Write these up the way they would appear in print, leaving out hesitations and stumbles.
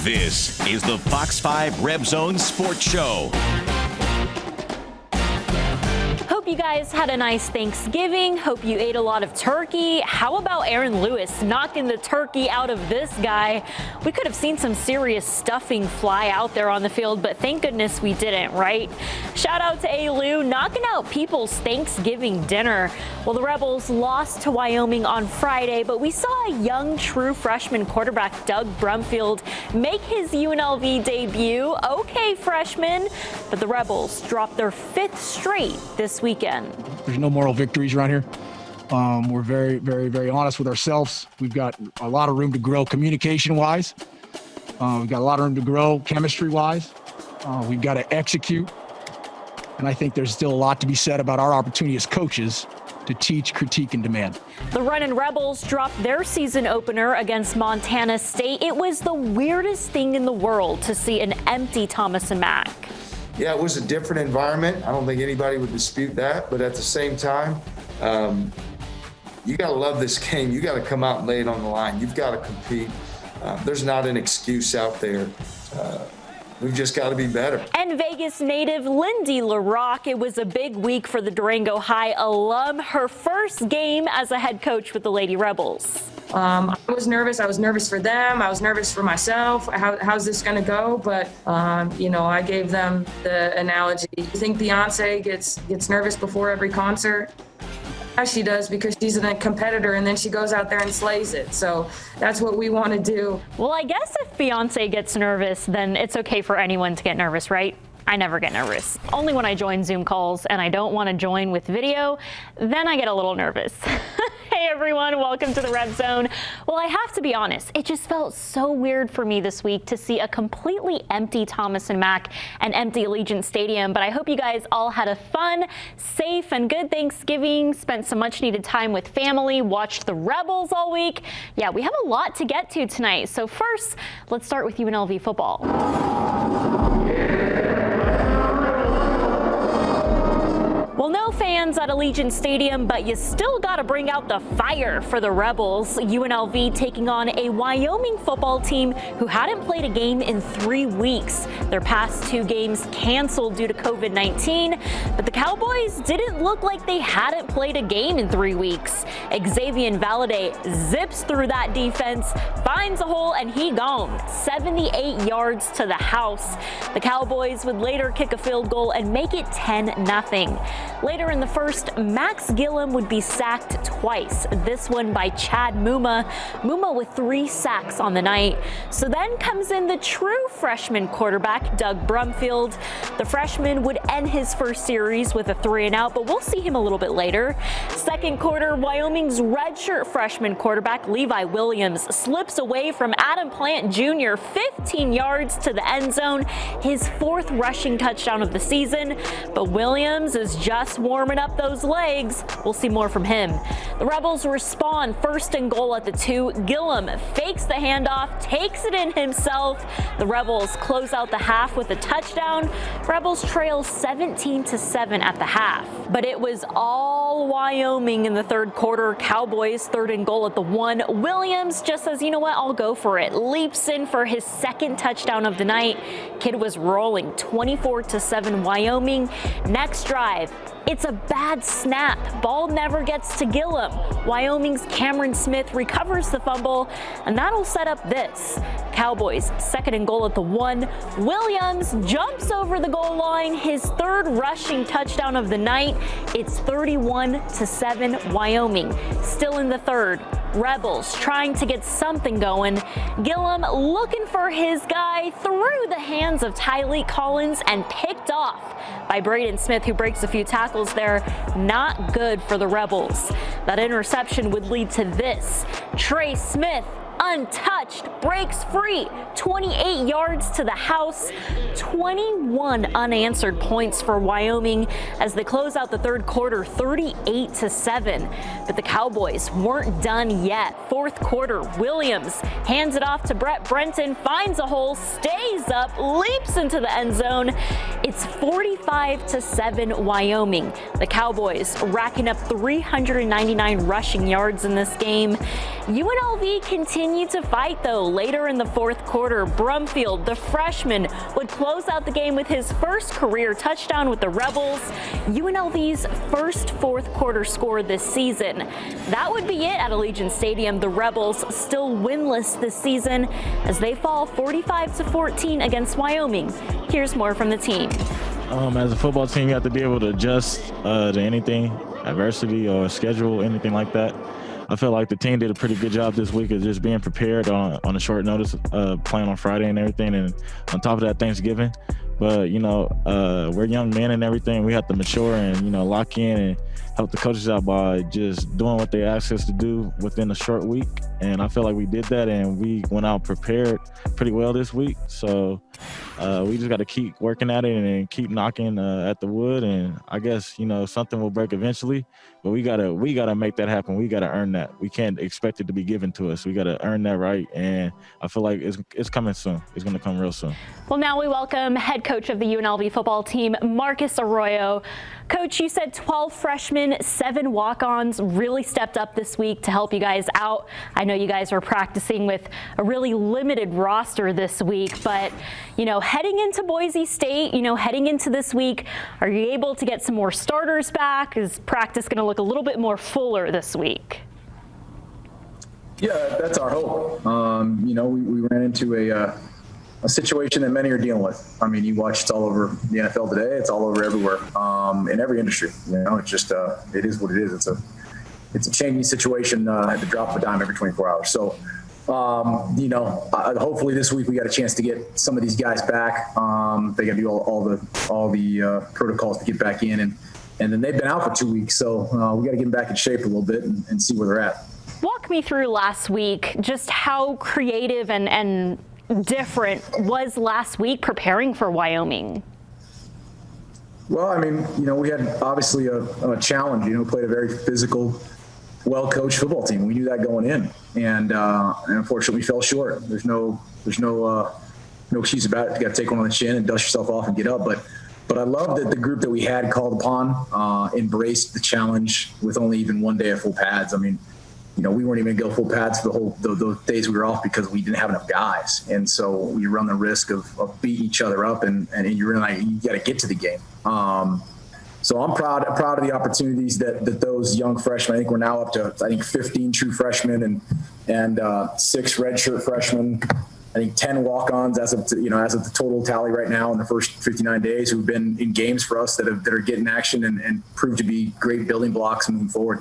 This is the Fox 5 RebZone Sports Show. Hope you guys had a nice Thanksgiving. Hope you ate a lot of turkey. How about Aaron Lewis knocking the turkey out of this guy? We could have seen some serious stuffing fly out there on the field, but thank goodness we didn't, right? Shout out to A-Lou knocking out people's Thanksgiving dinner. Well, the Rebels lost to Wyoming on Friday, but we saw a young true freshman quarterback Doug Brumfield make his UNLV debut. Okay, freshman, but the Rebels dropped their 5th straight this weekend. There's no moral victories around here. We're very, very, very honest with ourselves. We've got a lot of room to grow communication-wise. We've got a lot of room to grow chemistry-wise. We've got to execute. And I think there's still a lot to be said about our opportunity as coaches to teach, critique, and demand. The Runnin' Rebels dropped their season opener against Montana State. It was the weirdest thing in the world to see an empty Thomas and Mack. Yeah, it was a different environment. I don't think anybody would dispute that. But at the same time, you got to love this game. You got to come out and lay it on the line. You've got to compete. There's not an excuse out there. We've just got to be better. And Vegas native Lindy LaRock, it was a big week for the Durango High alum. Her first game as a head coach with the Lady Rebels. I was nervous. I was nervous for them. I was nervous for myself. How's this going to go? But, I gave them the analogy. You think Beyonce gets nervous before every concert? Yeah, she does, because she's a competitor, and then she goes out there and slays it. So that's what we want to do. Well, I guess if Beyonce gets nervous, then it's okay for anyone to get nervous, right? I never get nervous. Only when I join Zoom calls and I don't want to join with video, then I get a little nervous. Hey everyone, welcome to the RebZone. Well, I have to be honest, it just felt so weird for me this week to see a completely empty Thomas and Mack and empty Allegiant Stadium, but I hope you guys all had a fun, safe, and good Thanksgiving, spent some much needed time with family, watched the Rebels all week. Yeah, we have a lot to get to tonight. So first, let's start with UNLV football. Well, no fans at Allegiant Stadium, but you still got to bring out the fire for the Rebels. UNLV taking on a Wyoming football team who hadn't played a game in 3 weeks. Their past 2 games canceled due to COVID-19, but the Cowboys didn't look like they hadn't played a game in 3 weeks. Xavier Valade zips through that defense, finds a hole, and he gone. 78 yards to the house. The Cowboys would later kick a field goal and make it 10-0. Later in the first, Max Gillum would be sacked twice, this one by Chad Muma with 3 sacks on the night. So then comes in the true freshman quarterback, Doug Brumfield. The freshman would end his first series with a 3-and-out, but we'll see him a little bit later. Second quarter, Wyoming's redshirt freshman quarterback, Levi Williams, slips away from Adam Plant Jr. 15 yards to the end zone, his 4th rushing touchdown of the season, but Williams is just warming up those legs. We'll see more from him. The Rebels respond 1st and goal at the 2. Gillum fakes the handoff, takes it in himself. The Rebels close out the half with a touchdown. Rebels trail 17-7 at the half. But it was all Wyoming in the 3rd quarter. Cowboys 3rd and goal at the 1. Williams just says, you know what, I'll go for it. Leaps in for his 2nd touchdown of the night. Kid was rolling 24-7 Wyoming. Next drive, it's a bad snap. Ball never gets to Gillum. Wyoming's Cameron Smith recovers the fumble, and that'll set up this. Cowboys 2nd and goal at the 1. Williams jumps over the goal line, his 3rd rushing touchdown of the night. It's 31-7 Wyoming. Still in the 3rd. Rebels trying to get something going. Gillum looking for his guy through the hands of Tyleek Collins and picked off by Braden Smith, who breaks a few tackles there. Not good for the Rebels. That interception would lead to this. Trey Smith, untouched, breaks free, 28 yards to the house, 21 unanswered points for Wyoming as they close out the 3rd quarter 38-7. But the Cowboys weren't done yet. 4th quarter, Williams hands it off to Brett Brenton, finds a hole, stays up, leaps into the end zone. It's 45-7 Wyoming. The Cowboys racking up 399 rushing yards in this game. UNLV continues continued to fight, though. Later in the fourth quarter, Brumfield, the freshman, would close out the game with his first career touchdown with the Rebels, UNLV's first fourth quarter score this season. That would be it at Allegiant Stadium. The Rebels still winless this season as they fall 45-14 against Wyoming. Here's more from the team. As a football team, you have to be able to adjust to anything, adversity or schedule, anything like that. I feel like the team did a pretty good job this week of just being prepared on a short notice, playing on Friday and everything, and on top of that, Thanksgiving. But, we're young men and everything. We have to mature and, lock in and help the coaches out by just doing what they asked us to do within a short week. And I feel like we did that, and we went out prepared pretty well this week. So we just got to keep working at it and keep knocking at the wood. And I guess, something will break eventually. But we gotta make that happen. We gotta earn that. We can't expect it to be given to us. We gotta earn that right. And I feel like it's coming soon. It's gonna come real soon. Well, now we welcome head coach of the UNLV football team, Marcus Arroyo. Coach, you said 12 freshmen, 7 walk-ons really stepped up this week to help you guys out. I know you guys were practicing with a really limited roster this week, but, heading into Boise State, heading into this week, are you able to get some more starters back? Is practice going to look a little bit more fuller this week? Yeah, that's our hope. We ran into a situation that many are dealing with. I mean, you watch, it's all over the NFL today. It's all over everywhere, in every industry. It's just it is what it is. It's a changing situation at the drop of a dime every 24 hours. So, hopefully this week we got a chance to get some of these guys back. They got to do all the protocols to get back in, and then they've been out for 2 weeks. So we got to get them back in shape a little bit and see where they're at. Walk me through last week, just how creative and different was last week preparing for Wyoming? Well, I mean, we had obviously a challenge, played a very physical, well-coached football team. We knew that going in, and unfortunately we fell short. There's no excuse about it. You got to take one on the chin and dust yourself off and get up. But I love that the group that we had called upon embraced the challenge with only even one day of full pads. I mean, we weren't even going to go full pads for those days we were off because we didn't have enough guys. And so you run the risk of beating each other up and you're really you got to get to the game. So I'm proud of the opportunities that those young freshmen, I think we're now up to, 15 true freshmen and 6 redshirt freshmen. I think 10 walk-ons as of the total tally right now in the first 59 days who've been in games for us that are getting action and prove to be great building blocks moving forward,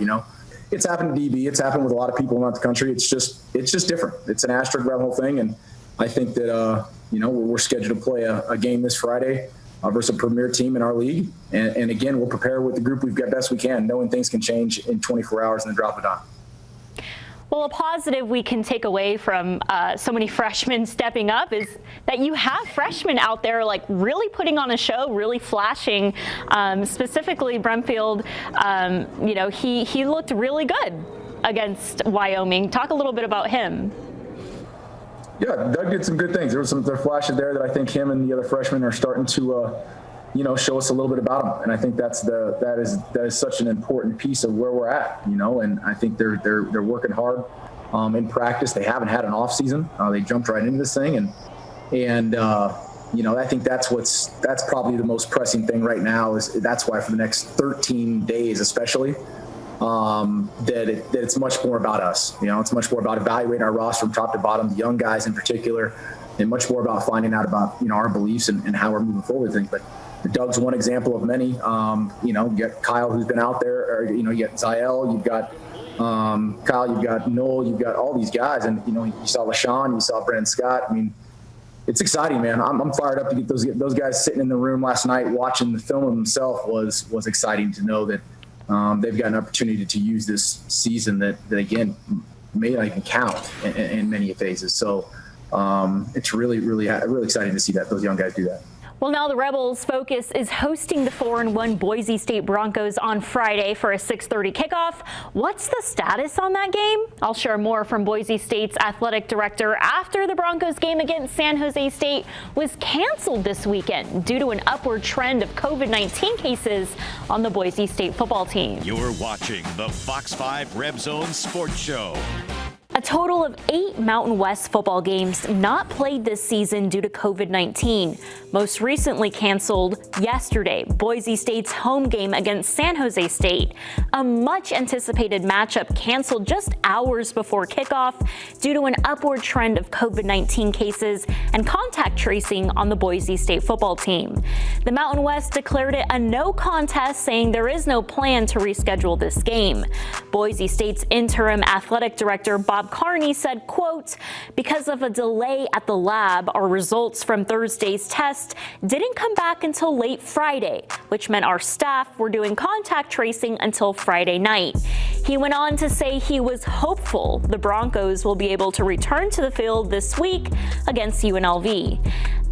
It's happened to DB. It's happened with a lot of people around the country. It's just different. It's an asterisk around the whole thing. And I think that, we're scheduled to play a game this Friday versus a premier team in our league. And again, we'll prepare with the group we've got best we can, knowing things can change in 24 hours in the drop of a dime. Well, a positive we can take away from so many freshmen stepping up is that you have freshmen out there really putting on a show, really flashing. Specifically, Brumfield, he looked really good against Wyoming. Talk a little bit about him. Yeah, Doug did some good things. There were flashes there that I think him and the other freshmen are starting to show us a little bit about them. And I think that is such an important piece of where we're at, and I think they're working hard in practice. They haven't had an off season. They jumped right into this thing. And I think that's probably the most pressing thing right now that's why for the next 13 days, especially, that it's much more about us. It's much more about evaluating our roster from top to bottom, the young guys in particular, and much more about finding out about, our beliefs and how we're moving forward with things. But Doug's one example of many. You got Kyle, who's been out there, or, you got Zael, you've got Kyle, you've got Noel, you've got all these guys. And, you saw LaShawn, you saw Brandon Scott. I mean, it's exciting, man. I'm fired up to get those guys sitting in the room last night watching the film of themselves was exciting to know that they've got an opportunity to use this season that again, may not even count in many phases. So it's really, really, really exciting to see those young guys do that. Well, now the Rebels' focus is hosting the 4-1 Boise State Broncos on Friday for a 6:30 kickoff. What's the status on that game? I'll share more from Boise State's athletic director after the Broncos game against San Jose State was canceled this weekend due to an upward trend of COVID-19 cases on the Boise State football team. You're watching the Fox 5 RebZone Sports Show. A total of 8 Mountain West football games not played this season due to COVID-19. Most recently canceled yesterday, Boise State's home game against San Jose State. A much anticipated matchup canceled just hours before kickoff due to an upward trend of COVID-19 cases and contact tracing on the Boise State football team. The Mountain West declared it a no contest, saying there is no plan to reschedule this game. Boise State's interim athletic director, Bob Carney, said, quote, "Because of a delay at the lab, our results from Thursday's test didn't come back until late Friday, which meant our staff were doing contact tracing until Friday night." He went on to say he was hopeful the Broncos will be able to return to the field this week against UNLV.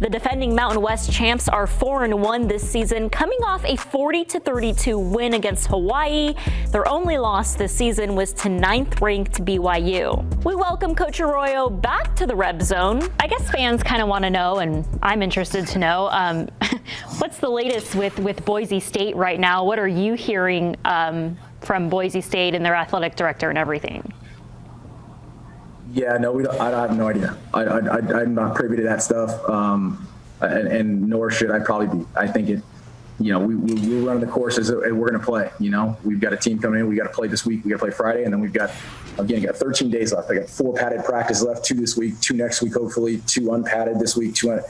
The defending Mountain West champs are 4-1 this season, coming off a 40-32 win against Hawaii. Their only loss this season was to 9th-ranked BYU. We welcome Coach Arroyo back to the RebZone. I guess fans kind of want to know, and I'm interested to know, what's the latest with Boise State right now? What are you hearing from Boise State and their athletic director and everything? Yeah, no, we don't. I have no idea. I'm not privy to that stuff, and nor should I probably be. I think we're running the courses that we're going to play. We've got a team coming in. We got to play this week. We got to play Friday, and then we've got 13 days left. I got 4 padded practices left, 2 this week, 2 next week, hopefully 2 unpadded this week. Got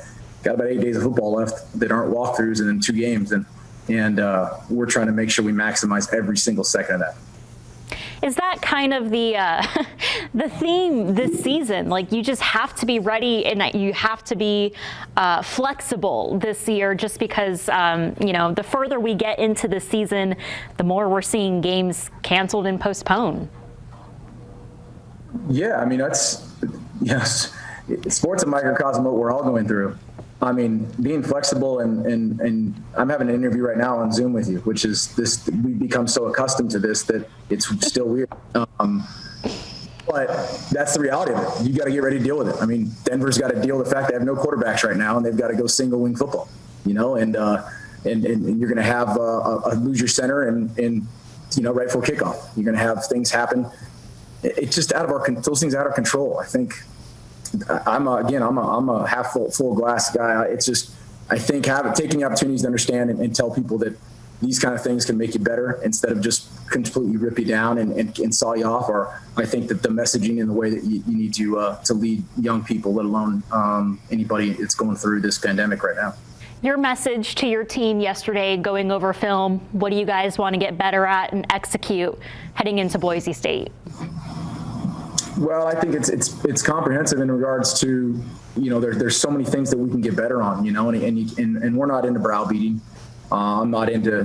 about 8 days of football left that aren't walkthroughs, and then 2 games, and we're trying to make sure we maximize every single second of that. Is that kind of the theme this season? Like, you just have to be ready and that you have to be flexible this year, just because, the further we get into the season, the more we're seeing games canceled and postponed. Yeah, I mean, yes, sports a microcosm of what we're all going through. I mean, being flexible and I'm having an interview right now on Zoom with you, which is this, we've become so accustomed to this that it's still weird. But that's the reality of it. You got to get ready to deal with it. I mean, Denver's got to deal with the fact they have no quarterbacks right now, and they've got to go single wing football, and you're going to have a lose your center and right for kickoff. You're going to have things happen. It's just those things out of control. I think I'm a half full glass guy. It's just, I think taking the opportunities to understand and tell people that these kind of things can make you better instead of just completely rip you down and saw you off. Or I think that the messaging and the way that you need to lead young people, let alone anybody that's going through this pandemic right now. Your message to your team yesterday, going over film, what do you guys want to get better at and execute heading into Boise State? Well, I think it's comprehensive in regards to, there's so many things that we can get better on, and we're not into browbeating. I'm not into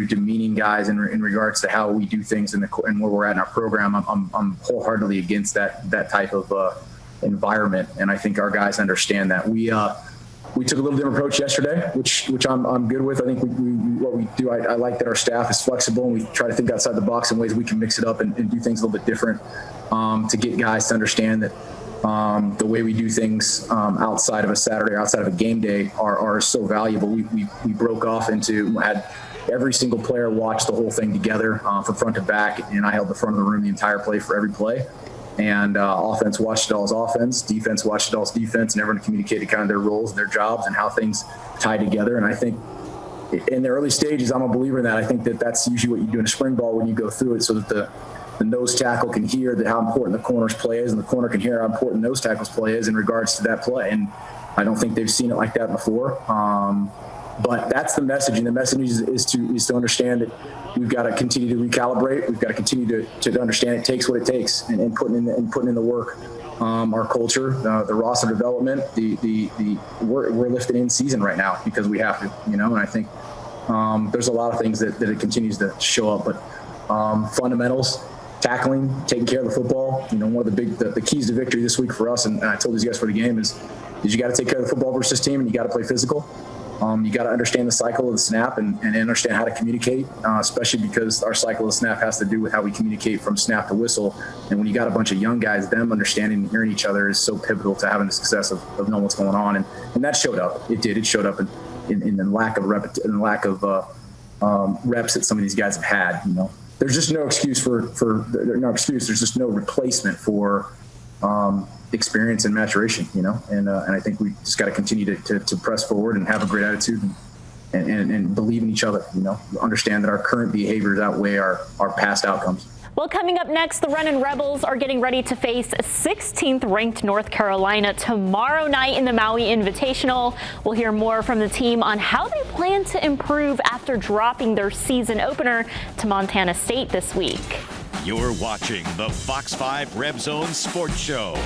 demeaning guys in regards to how we do things and where we're at in our program. I'm wholeheartedly against that type of environment, and I think our guys understand that. We took a little different approach yesterday, which I'm good with. I think what we do, I like that our staff is flexible and we try to think outside the box in ways we can mix it up and do things a little bit different to get guys to understand that the way we do things outside of a Saturday, outside of a game day are so valuable. We broke off had every single player watch the whole thing together from front to back, and I held the front of the room the entire play for every play. And offense watched it all as offense, defense watched it all as defense, and everyone communicated kind of their roles and their jobs and how things tie together. And I think in the early stages, I'm a believer in that. I think that's usually what you do in a spring ball when you go through it, so that the nose tackle can hear how important the corner's play is, and the corner can hear how important nose tackle's play is in regards to that play. And I don't think they've seen it like that before. But that's the message, and the message is to understand that we've got to continue to recalibrate. We've got to continue to understand it takes what it takes, and putting in the work. Our culture, the roster development, we're lifting in season right now because we have to, and I think there's a lot of things that it continues to show up. But fundamentals, tackling, taking care of the football. One of the keys to victory this week for us, and I told these guys for the game is you got to take care of the football versus team, and you got to play physical. You got to understand the cycle of the snap and understand how to communicate, especially because our cycle of the snap has to do with how we communicate from snap to whistle. And when you got a bunch of young guys, them understanding and hearing each other is so pivotal to having the success of knowing what's going on. And that showed up. It did. It showed up in the lack of reps that some of these guys have had. there's just no excuse there's just no replacement for experience and maturation, and I think we just got to continue to press forward and have a great attitude and believe in each other, understand that our current behaviors outweigh our past outcomes. Well, coming up next, the Runnin' Rebels are getting ready to face 16th ranked North Carolina tomorrow night in the Maui Invitational. We'll hear more from the team on how they plan to improve after dropping their season opener to Montana State this week. You're watching the Fox 5 RebZone Sports Show.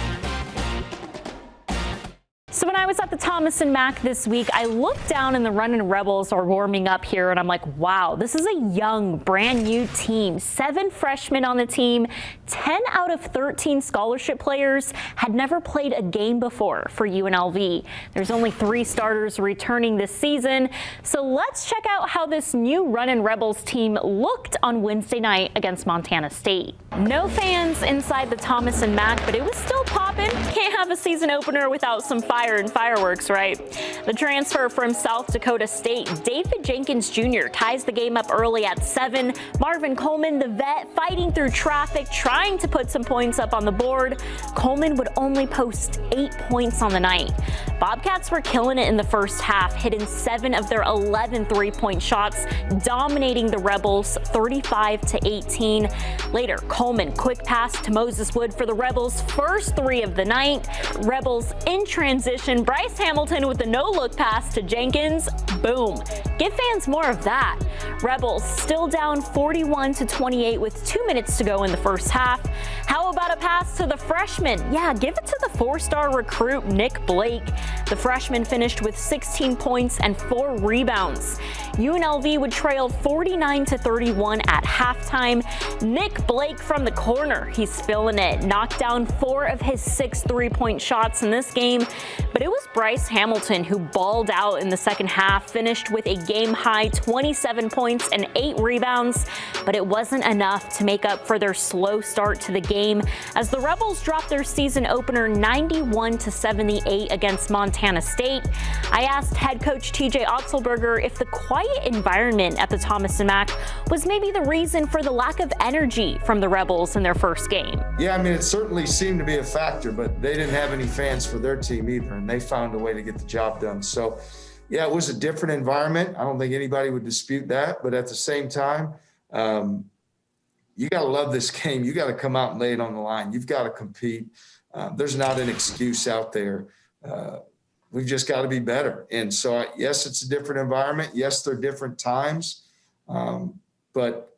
So when I was at the Thomas and Mack this week, I looked down and the Runnin' Rebels are warming up here, and I'm like, wow, this is a young, brand new team. 7 freshmen on the team, 10 out of 13 scholarship players had never played a game before for UNLV. There's only 3 starters returning this season. So let's check out how this new Runnin' Rebels team looked on Wednesday night against Montana State. No fans inside the Thomas and Mack, but it was still popping. Can't have a season opener without some fire and fireworks, right? The transfer from South Dakota State, David Jenkins Jr., ties the game up early at 7. Marvin Coleman, the vet, fighting through traffic, trying to put some points up on the board. Coleman would only post 8 points on the night. Bobcats were killing it in the first half, hitting 7 of their 11 three-point shots, dominating the Rebels 35-18. Later, Coleman, quick pass to Moses Wood for the Rebels' first 3 of the night. Rebels in transition. Bryce Hamilton with the no-look pass to Jenkins. Boom. Give fans more of that. Rebels still down 41-28 with 2 minutes to go in the first half. How about a pass to the freshman? Yeah, give it to the 4-star recruit Nick Blake. The freshman finished with 16 points and 4 rebounds. UNLV would trail 49-31 at halftime. Nick Blake from the corner, he's feeling it. Knocked down 4 of his 6 three-point shots in this game. But it was Bryce Hamilton who balled out in the second half, finished with a game-high 27 points and 8 rebounds. But it wasn't enough to make up for their slow start to the game as the Rebels dropped their season opener 91-78 against Montana State. I asked head coach TJ Oxelberger if the quiet environment at the Thomas and Mack was maybe the reason for the lack of energy from the Rebels in their first game. Yeah, I mean, it certainly seemed to be a factor, but they didn't have any fans for their team either, and they found a way to get the job done. So, yeah, it was a different environment. I don't think anybody would dispute that, but at the same time, you got to love this game. You got to come out and lay it on the line. You've got to compete. There's not an excuse out there. We've just got to be better. And so, yes, it's a different environment. Yes, they're different times, but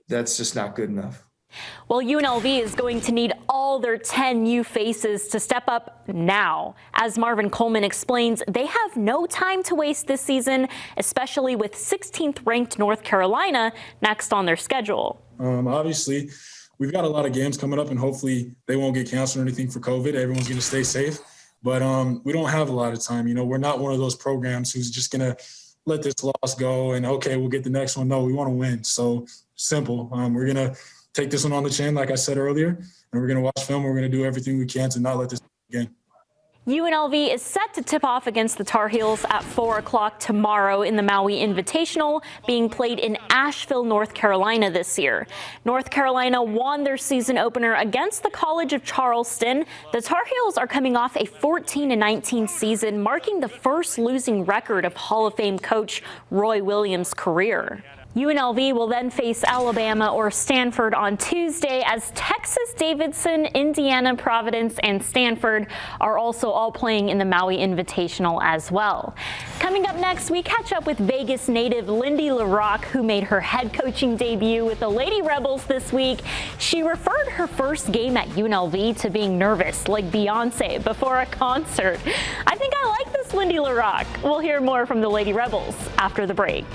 that's just not good enough. Well, UNLV is going to need all their 10 new faces to step up now. As Marvin Coleman explains, they have no time to waste this season, especially with 16th ranked North Carolina next on their schedule. Obviously, we've got a lot of games coming up, and hopefully they won't get canceled or anything for COVID. Everyone's going to stay safe. But we don't have a lot of time. We're not one of those programs who's just going to let this loss go and, okay, we'll get the next one. No, we want to win. So simple. We're going to take this one on the chin, like I said earlier, and we're going to watch film. We're going to do everything we can to not let this happen again. UNLV is set to tip off against the Tar Heels at 4 o'clock tomorrow in the Maui Invitational, being played in Asheville, North Carolina this year. North Carolina won their season opener against the College of Charleston. The Tar Heels are coming off a 14-19 season, marking the first losing record of Hall of Fame coach Roy Williams' career. UNLV will then face Alabama or Stanford on Tuesday, as Texas, Davidson, Indiana, Providence, and Stanford are also all playing in the Maui Invitational as well. Coming up next, we catch up with Vegas native Lindy LaRocque, who made her head coaching debut with the Lady Rebels this week. She referred her first game at UNLV to being nervous, like Beyonce before a concert. I think I like this Lindy LaRocque. We'll hear more from the Lady Rebels after the break.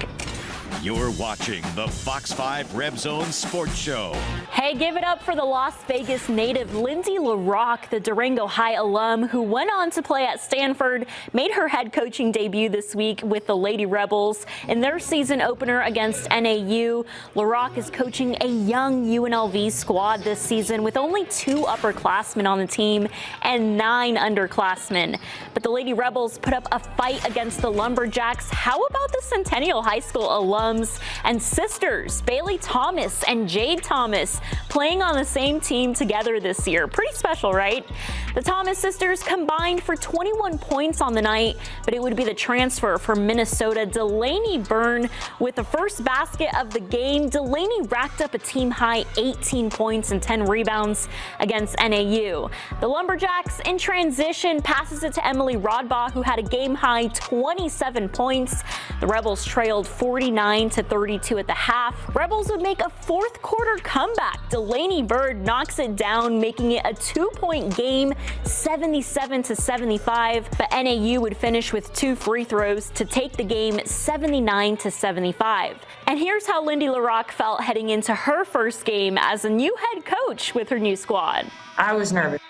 You're watching the Fox 5 RebZone Sports Show. Hey, give it up for the Las Vegas native Lindy LaRocque, the Durango High alum who went on to play at Stanford, made her head coaching debut this week with the Lady Rebels in their season opener against NAU. LaRocque is coaching a young UNLV squad this season with only 2 upperclassmen on the team and 9 underclassmen. But the Lady Rebels put up a fight against the Lumberjacks. How about the Centennial High School alum alums and sisters, Bailey Thomas and Jade Thomas, playing on the same team together this year. Pretty special, right? The Thomas sisters combined for 21 points on the night, but it would be the transfer from Minnesota, Delaney Byrne, with the first basket of the game. Delaney racked up a team-high 18 points and 10 rebounds against NAU. The Lumberjacks, in transition, passes it to Emily Rodbaugh, who had a game-high 27 points. The Rebels trailed 49-32 at the half. Rebels would make a fourth quarter comeback. Delaney Byrne knocks it down, making it a 2-point game, 77-75, but NAU would finish with 2 free throws to take the game 79-75. And here's how Lindy LaRocque felt heading into her first game as a new head coach with her new squad. I was nervous.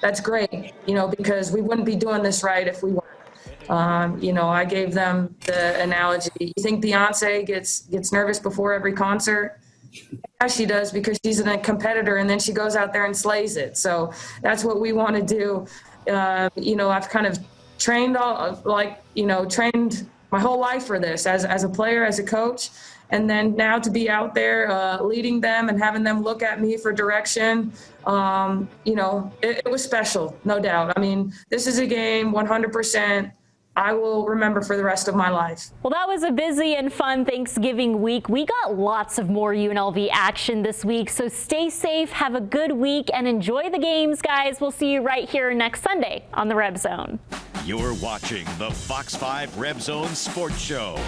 That's great, because we wouldn't be doing this right if we weren't. I gave them the analogy. You think Beyonce gets nervous before every concert? Yeah, she does, because she's a competitor, and then she goes out there and slays it. So that's what we want to do. I've kind of trained trained my whole life for this as a player, as a coach. And then now to be out there leading them and having them look at me for direction, it was special, no doubt. I mean, this is a game 100% I will remember for the rest of my life. Well, that was a busy and fun Thanksgiving week. We got lots of more UNLV action this week, so stay safe, have a good week, and enjoy the games, guys. We'll see you right here next Sunday on the RebZone. You're watching the Fox 5 RebZone Sports Show.